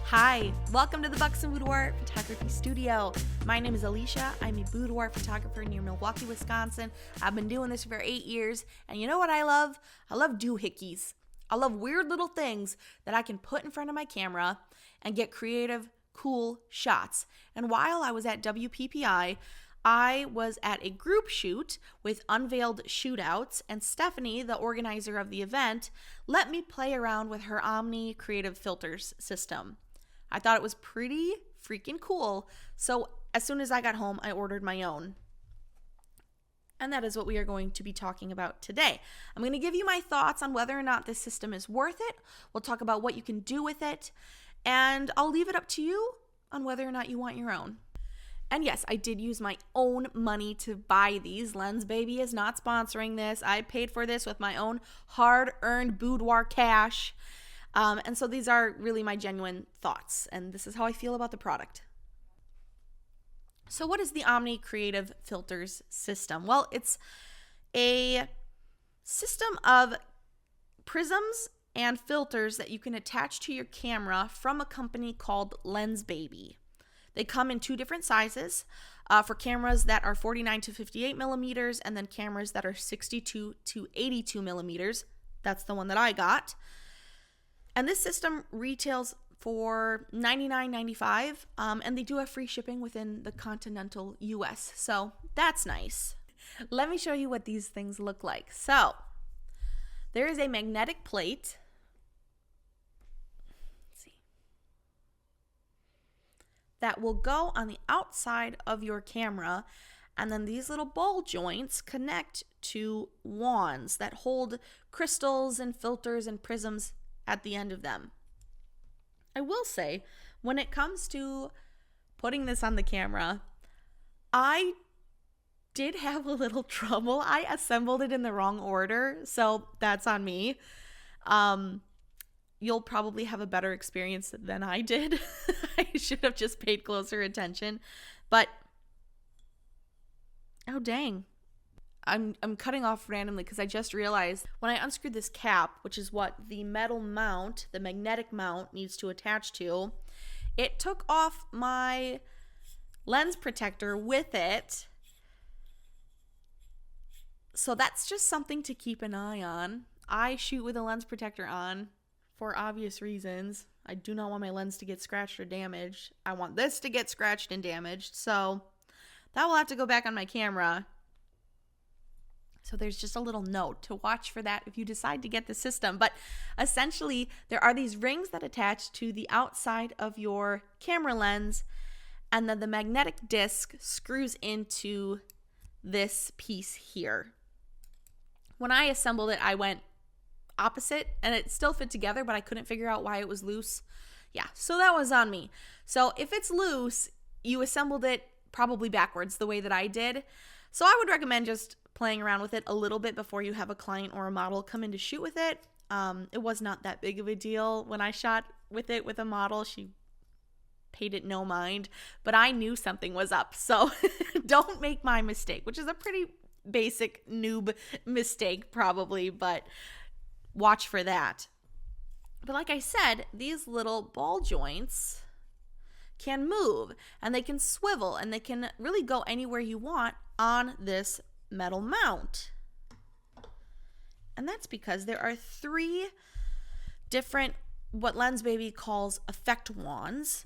Hi, welcome to the Buxton Boudoir Photography Studio. My name is Alicia. I'm a boudoir photographer near Milwaukee, Wisconsin. I've been doing this for 8 years, and you know what I love? I love doohickeys. I love weird little things that I can put in front of my camera and get creative, cool shots. And while I was at WPPI, I was at a group shoot with Unveiled Shootouts, and Stephanie, the organizer of the event, let me play around with her Omni Creative Filter System. I thought it was pretty freaking cool, so as soon as I got home, I ordered my own. And that is what we are going to be talking about today. I'm going to give you my thoughts on whether or not this system is worth it. We'll talk about what you can do with it, and I'll leave it up to you on whether or not you want your own. And yes, I did use my own money to buy these. Lensbaby is not sponsoring this. I paid for this with my own hard-earned boudoir cash. And so these are really my genuine thoughts, and this is how I feel about the product. So what is the Omni Creative Filters System? Well, it's a system of prisms and filters that you can attach to your camera from a company called Lensbaby. They come in two different sizes for cameras that are 49 to 58 millimeters, and then cameras that are 62 to 82 millimeters. That's the one that I got. And this system retails for $99.95, and they do have free shipping within the continental US. So that's nice. Let me show you what these things look like. So there is a magnetic plate. Let's see. That will go on the outside of your camera, and then these little ball joints connect to wands that hold crystals and filters and prisms at the end of them. I will say, when it comes to putting this on the camera, I did have a little trouble. I assembled it in the wrong order, so that's on me. You'll probably have a better experience than I did. I should have just paid closer attention. But, oh dang. I'm cutting off randomly because I just realized when I unscrewed this cap, which is what the metal mount, the magnetic mount, needs to attach to, it took off my lens protector with it. So that's just something to keep an eye on. I shoot with a lens protector on for obvious reasons. I do not want my lens to get scratched or damaged. I want this to get scratched and damaged. So that will have to go back on my camera. So there's just a little note to watch for that if you decide to get the system. But essentially, there are these rings that attach to the outside of your camera lens, and then the magnetic disc screws into this piece here. When I assembled it, I went opposite, and it still fit together, but I couldn't figure out why it was loose. Yeah, so that was on me. So if it's loose, you assembled it probably backwards the way that I did. So I would recommend just playing around with it a little bit before you have a client or a model come in to shoot with it. It was not that big of a deal when I shot with it with a model. She paid it no mind, but I knew something was up. So don't make my mistake, which is a pretty basic noob mistake probably, but watch for that. But like I said, these little ball joints can move, and they can swivel, and they can really go anywhere you want on this metal mount. And that's because there are 3 different, what Lensbaby calls effect wands,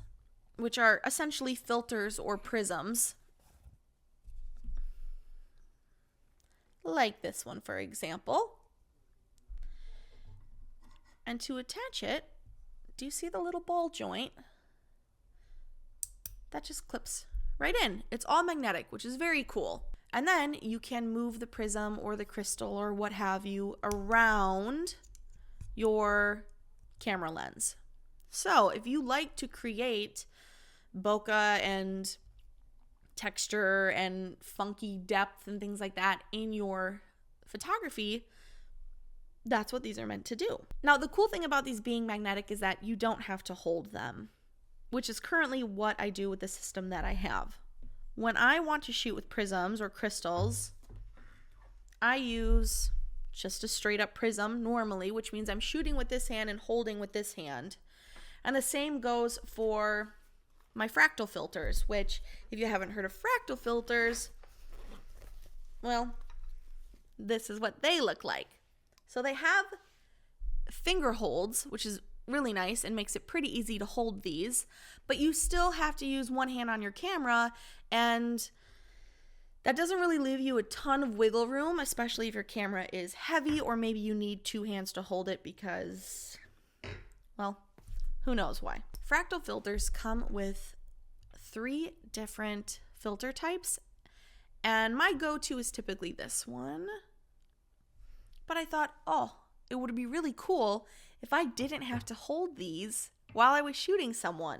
which are essentially filters or prisms. Like this one, for example. And to attach it, do you see the little ball joint? That just clips right in. It's all magnetic, which is very cool. And then you can move the prism or the crystal or what have you around your camera lens. So if you like to create bokeh and texture and funky depth and things like that in your photography, that's what these are meant to do. Now, the cool thing about these being magnetic is that you don't have to hold them, which is currently what I do with the system that I have. When I want to shoot with prisms or crystals, I use just a straight up prism normally, which means I'm shooting with this hand and holding with this hand. And the same goes for my fractal filters, which if you haven't heard of fractal filters, well, this is what they look like. So they have finger holds, which is really nice and makes it pretty easy to hold these, but you still have to use one hand on your camera, and that doesn't really leave you a ton of wiggle room, especially if your camera is heavy or maybe you need two hands to hold it because, well, who knows why. Fractal filters come with 3 different filter types, and my go-to is typically this one. But I thought, oh, it would be really cool if I didn't have to hold these while I was shooting someone.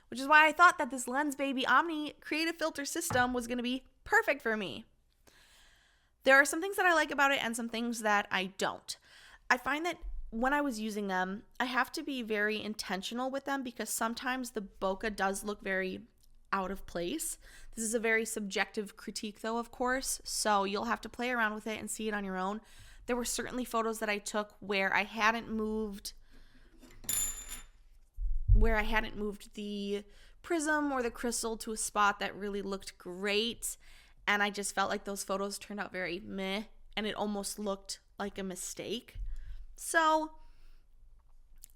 Which is why I thought that this Lensbaby Omni Creative Filter System was going to be perfect for me. There are some things that I like about it and some things that I don't. I find that when I was using them, I have to be very intentional with them because sometimes the bokeh does look very out of place. This is a very subjective critique though, of course, so you'll have to play around with it and see it on your own. There were certainly photos that I took where I hadn't moved the prism or the crystal to a spot that really looked great, and I just felt like those photos turned out very meh, and it almost looked like a mistake. So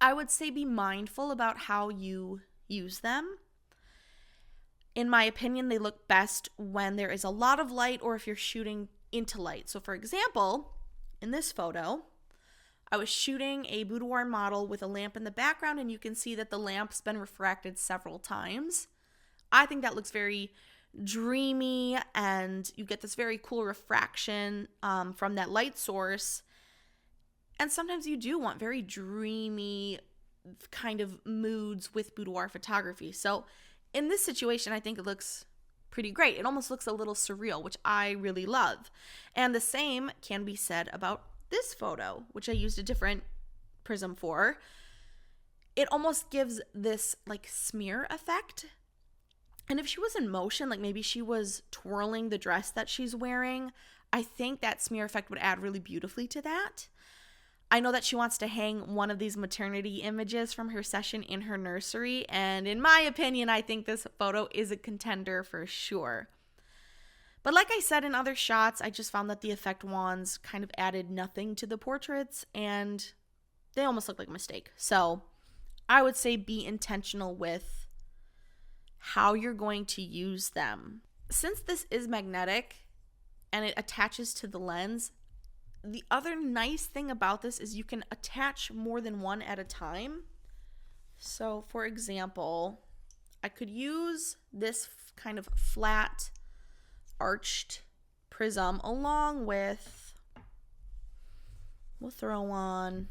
I would say be mindful about how you use them. In my opinion, they look best when there is a lot of light or if you're shooting into light. So for example, in this photo, I was shooting a boudoir model with a lamp in the background, and you can see that the lamp's been refracted several times. I think that looks very dreamy, and you get this very cool refraction from that light source. And sometimes you do want very dreamy kind of moods with boudoir photography. So in this situation, I think it looks pretty great. It almost looks a little surreal, which I really love. And the same can be said about this photo, which I used a different prism for. It almost gives this like smear effect. And if she was in motion, like maybe she was twirling the dress that she's wearing, I think that smear effect would add really beautifully to that. I know that she wants to hang one of these maternity images from her session in her nursery, and in my opinion, I think this photo is a contender for sure. But like I said in other shots, I just found that the effect wands kind of added nothing to the portraits, and they almost look like a mistake. So I would say be intentional with how you're going to use them. Since this is magnetic and it attaches to the lens, the other nice thing about this is you can attach more than one at a time. So for example, I could use this kind of flat arched prism along with, we'll throw on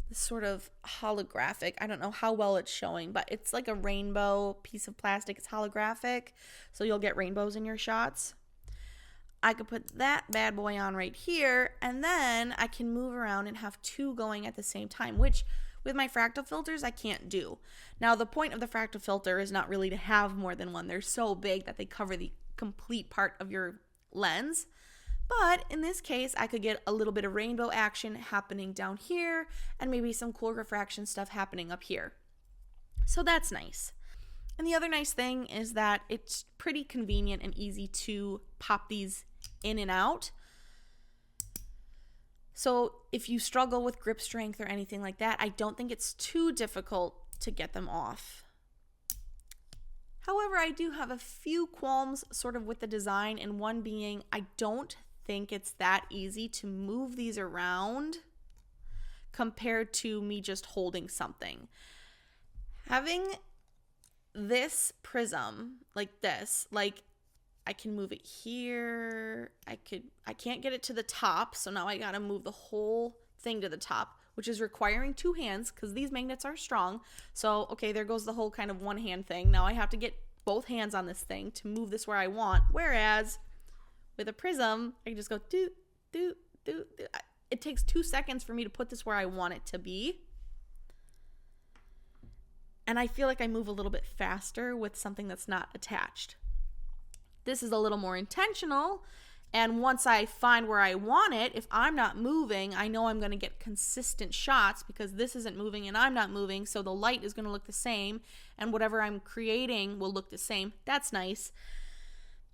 this sort of holographic, I don't know how well it's showing, but it's like a rainbow piece of plastic. It's holographic, so you'll get rainbows in your shots. I could put that bad boy on right here, and then I can move around and have 2 going at the same time, which with my fractal filters I can't do. Now the point of the fractal filter is not really to have more than one. They're so big that they cover the complete part of your lens. But in this case, I could get a little bit of rainbow action happening down here and maybe some cool refraction stuff happening up here. So that's nice. And the other nice thing is that it's pretty convenient and easy to pop these in and out. So if you struggle with grip strength or anything like that, I don't think it's too difficult to get them off. However, I do have a few qualms sort of with the design, and one being I don't think it's that easy to move these around compared to me just holding something. Having this prism like this, like I can move it here, I can't get it to the top, so now I gotta move the whole thing to the top, which is requiring 2 hands because these magnets are strong. So okay, there goes the whole kind of one hand thing. Now I have to get both hands on this thing to move this where I want, whereas with a prism I can just go do. It takes 2 seconds for me to put this where I want it to be. And I feel like I move a little bit faster with something that's not attached. This is a little more intentional, And once I find where I want it, if I'm not moving, I know I'm going to get consistent shots because this isn't moving and I'm not moving. So the light is going to look the same and whatever I'm creating will look the same. That's nice.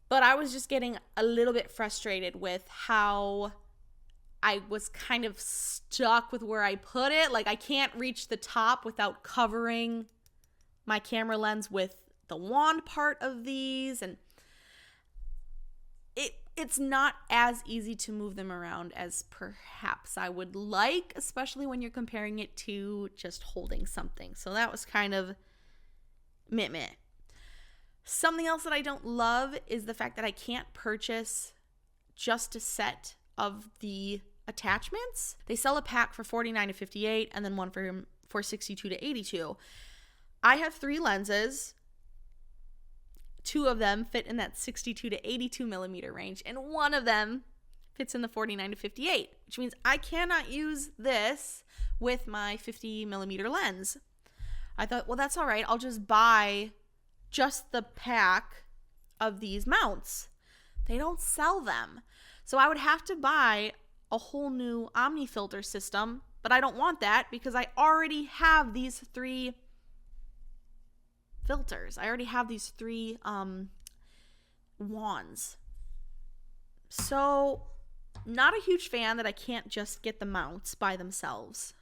But I was just getting a little bit frustrated with how I was kind of stuck with where I put it. Like I can't reach the top without covering my camera lens with the wand part of these. And it's not as easy to move them around as perhaps I would like, especially when you're comparing it to just holding something. So that was kind of meh. Something else that I don't love is the fact that I can't purchase just a set of the attachments. They sell a pack for $49 to $58 and then one for $62 to $82. I have 3 lenses. 2 of them fit in that 62 to 82 millimeter range, and one of them fits in the 49 to 58, which means I cannot use this with my 50 millimeter lens. I thought, well, that's all right. I'll just buy just the pack of these mounts. They don't sell them. So I would have to buy a whole new Omni filter system, but I don't want that because I already have these 3 filters. I already have these 3 wands. So not a huge fan that I can't just get the mounts by themselves.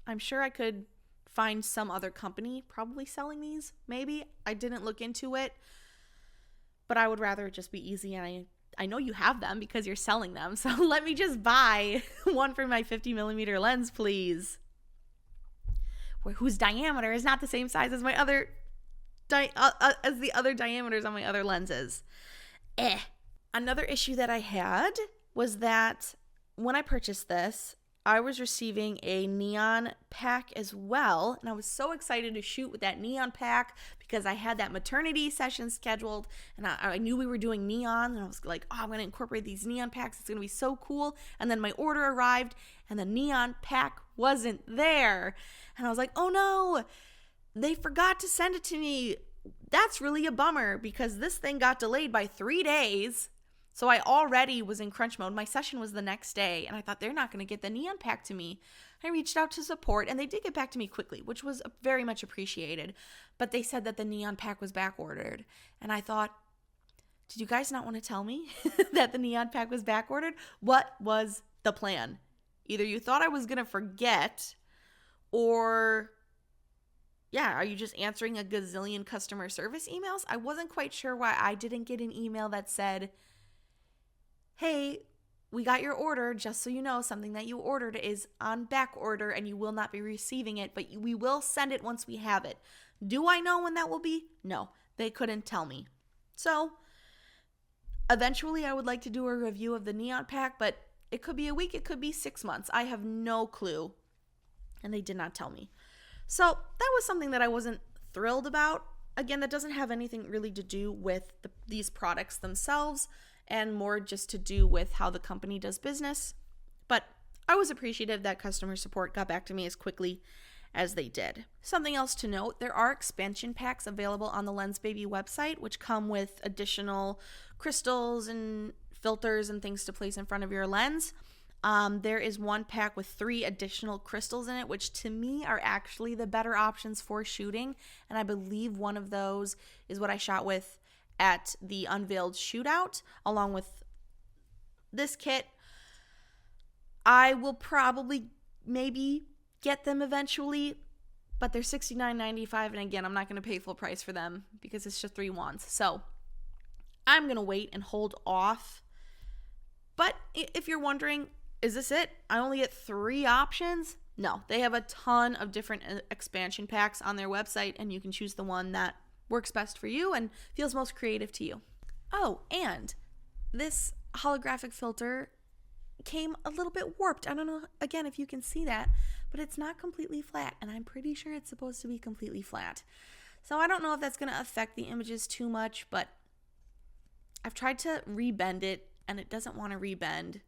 I'm sure I could find some other company probably selling these. Maybe. I didn't look into it, but I would rather it just be easy, and I know you have them because you're selling them. So let me just buy one for my 50 millimeter lens, please. Whose diameter is not the same size as my other as the other diameters on my other lenses. Another issue that I had was that when I purchased this, I was receiving a neon pack as well, and I was so excited to shoot with that neon pack because I had that maternity session scheduled, and I knew we were doing neon, and I was like, oh, I'm going to incorporate these neon packs. It's going to be so cool. And then my order arrived, and the neon pack wasn't there, and I was like, oh no, they forgot to send it to me. That's really a bummer because this thing got delayed by 3 days. So I already was in crunch mode. My session was the next day, and I thought they're not going to get the neon pack to me. I reached out to support, and they did get back to me quickly, which was very much appreciated. But they said that the neon pack was back ordered. And I thought, did you guys not want to tell me that the neon pack was back ordered? What was the plan? Either you thought I was going to forget, or are you just answering a gazillion customer service emails? I wasn't quite sure why I didn't get an email that said, hey, we got your order. Just so you know, something that you ordered is on back order and you will not be receiving it, but we will send it once we have it. Do I know when that will be? No, they couldn't tell me. So eventually I would like to do a review of the neon pack, but it could be a week, it could be 6 months. I have no clue. And they did not tell me. So that was something that I wasn't thrilled about. Again, that doesn't have anything really to do with these products themselves, and more just to do with how the company does business. But I was appreciative that customer support got back to me as quickly as they did. Something else to note, there are expansion packs available on the Lensbaby website, which come with additional crystals and filters and things to place in front of your lens. There is one pack with 3 additional crystals in it, which to me are actually the better options for shooting. And I believe one of those is what I shot with at the Unveiled shootout, along with this kit. I will probably maybe get them eventually, but they're $69.95, and again, I'm not going to pay full price for them because it's just 3 wands. So I'm going to wait and hold off. But if you're wondering, is this it? I only get 3 options? No, they have a ton of different expansion packs on their website, and you can choose the one that works best for you and feels most creative to you. Oh, and this holographic filter came a little bit warped. I don't know, again, if you can see that, but it's not completely flat, and I'm pretty sure it's supposed to be completely flat. So I don't know if that's going to affect the images too much, but I've tried to rebend it, and it doesn't want to rebend.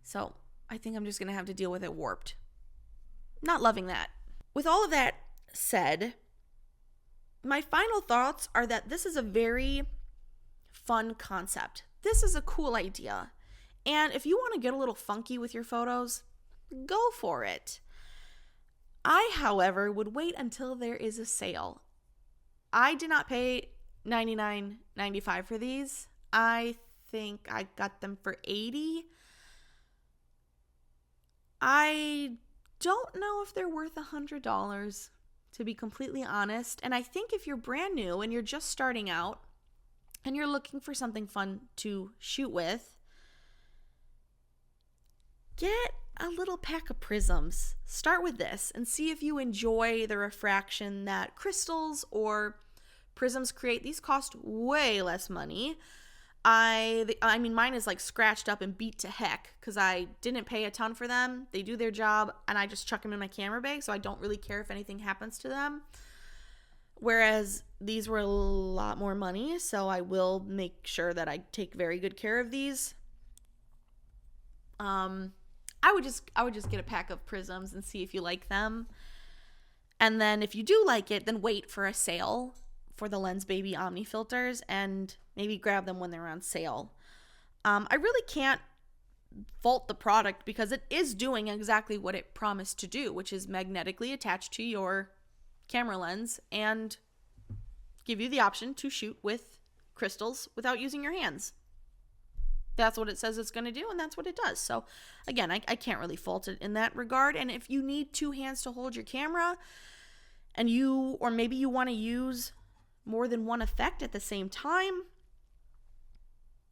So I think I'm just going to have to deal with it warped. Not loving that. With all of that said, my final thoughts are that this is a very fun concept. this is a cool idea. And if you want to get a little funky with your photos, go for it. I, however, would wait until there is a sale. I did not pay $99.95 for these. I think I got them for $80. I don't know if they're worth $100, to be completely honest. And I think if you're brand new and you're just starting out and you're looking for something fun to shoot with, get a little pack of prisms. Start with this and see if you enjoy the refraction that crystals or prisms create. These cost way less money. I mean, mine is like scratched up and beat to heck because I didn't pay a ton for them. They do their job and I just chuck them in my camera bag, so I don't really care if anything happens to them. Whereas these were a lot more money, so I will make sure that I take very good care of these. I would just get a pack of prisms and see if you like them. And then if you do like it, then wait for a sale for the Lensbaby Omni filters and maybe grab them when they're on sale. I really can't fault the product because it is doing exactly what it promised to do, which is magnetically attached to your camera lens and give you the option to shoot with crystals without using your hands. That's what it says it's going to do, and that's what it does. So again, I can't really fault it in that regard. And if you need two hands to hold your camera and maybe you want to use more than one effect at the same time,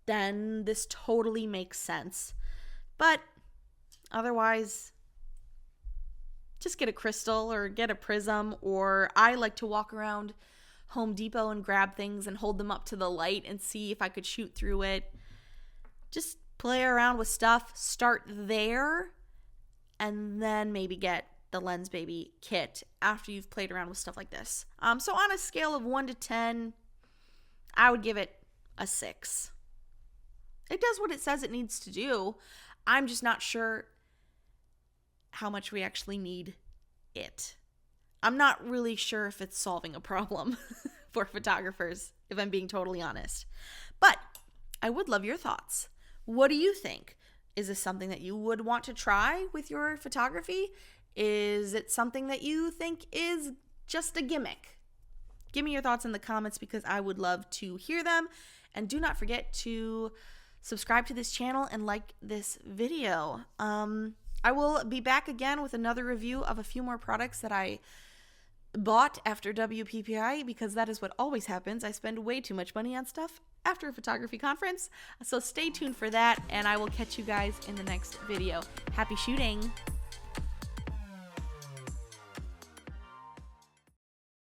then this totally makes sense. But otherwise, just get a crystal or get a prism, or I like to walk around Home Depot and grab things and hold them up to the light and see if I could shoot through it. Just play around with stuff, start there, and then maybe get the Lensbaby kit after you've played around with stuff like this. So on a scale of 1 to 10, I would give it a 6. It does what it says it needs to do. I'm just not sure how much we actually need it. I'm not really sure if it's solving a problem for photographers, if I'm being totally honest. But I would love your thoughts. What do you think? Is this something that you would want to try with your photography? Is it something that you think is just a gimmick? Give me your thoughts in the comments because I would love to hear them. And do not forget to subscribe to this channel and like this video. I will be back again with another review of a few more products that I bought after WPPI, because that is what always happens. I spend way too much money on stuff after a photography conference. So stay tuned for that, and I will catch you guys in the next video. Happy shooting!